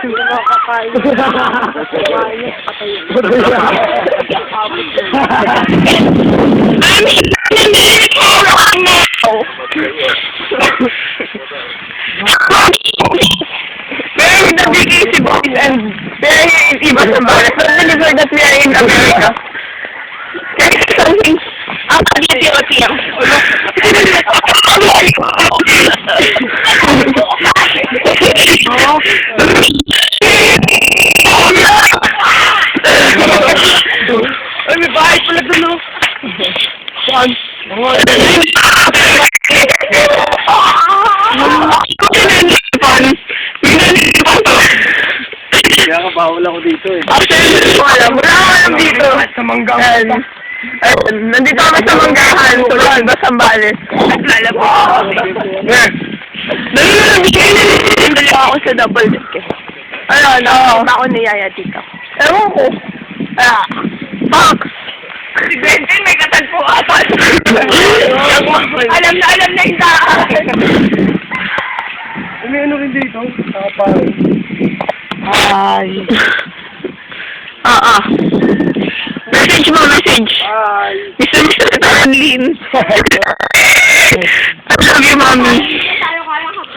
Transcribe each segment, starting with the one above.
Hindi mo kakain. Kakain niya, patayin. Pero nabigay si Boys and very iba sa balas. But deliver that we are in America. There's something ang pagkitiyo-tiyo. Ay, may bahay pala doon, no? Saan? Kaya ka bawal ako dito eh. Wala alam dito. Sa manggang. Nandito kami sa Manggahan, Tulan, Basambales. Lala po. Nandito ako sa double deck eh. Nakita ko ni Yaya dito. Ewan ko. Box! Si Benjen may katagpuan. Alam na yung daan. May ano rin dito? Nakaparin. Ay. Message mo, message. Hi. Gusto mo sa Tarlin. I love you, mommy. Tayo kaya ka po.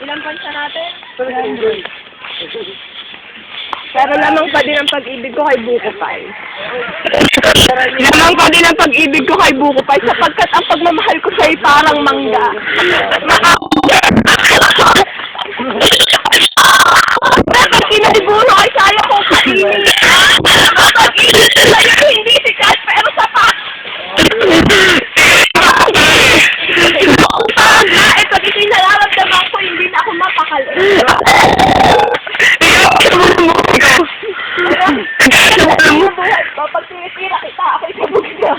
Ilang bansa natin? Pero lamang pa din ang pag-ibig ko kay Buko Pai. Lamang pa din ang pag-ibig ko kay Buko Pai sapagkat ang pagmamahal ko sa'yo parang mangga. Dapat kinaliburo ay saya ko kainin. Pag-ibig ko sa'yo hindi sikat pero sapat. Pag ito'y nararamdaman ko hindi na ako mapakali. Kapag tinitira kita, ako'y kabugda.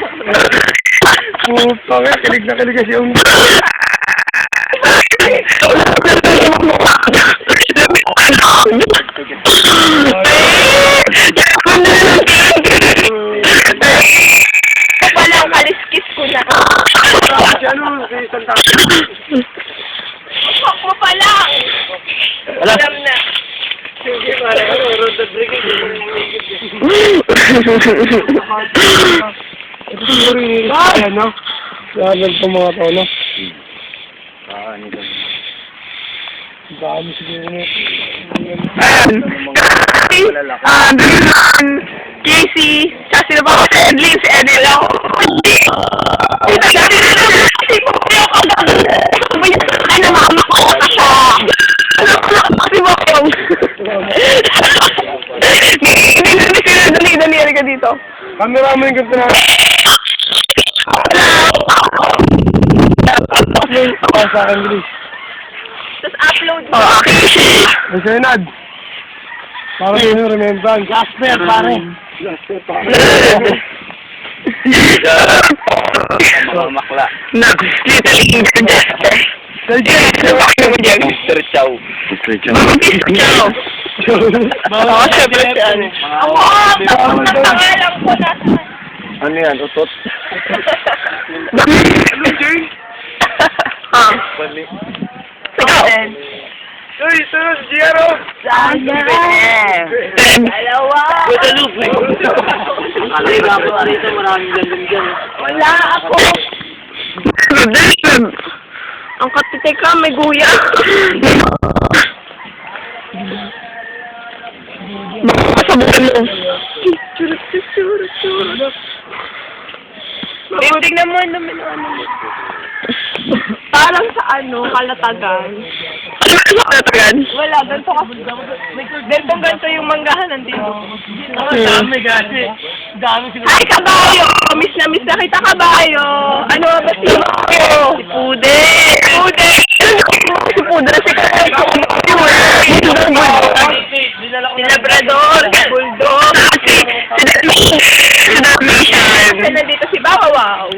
Puta nga, kilig na kilig kasi yung... Palang kaliskis ko na. Ano, si Santa. Fuck mo pa lang. Alam na. Sige, parang ano, road the brigade. Ito siguro yung ano? Laban pa mga tao, no? Dami siguro na. Casey, kasi na ba ako sa Edlin, si Edlin lang. Ano, mama ko na siya. Kasi mo yung... Dali ka dito. Camera mo yung ganito na. Ako sa akin, bilis. Tapos upload mo. Ang senad. Parang yun yung remembrance. Jasper, pare. Jasper, pare. Mga makla. Nag-slitting ka Jasper. Mr. Chow. Mr. Chow. Ciao. Ako syempre si ano. Ang pangalan ko na. Ano yan? Utot? Bali. Ikaw. Uy, sunod, Giero! Dalawa. Guadalupe. Alay nga po, arito maraming gandun dyan. Wala ako. Ang katitik ka, may guya. Makasabukan mo. Tingnan mo naman ano. Parang sa ano, Kalatagan. Kalatagan? Wala, ganito kasi. Ganito yung manggahan nandito. Dami gani. Dami sila. Ay, kabayo! Miss na kita, kabayo! Ano ba si Mayo? Si Pude! Pude! Si Pude na si Kabayo! Si Labrador! Si Bulldog! Si Dalmatian! Nandito si Bawawaw!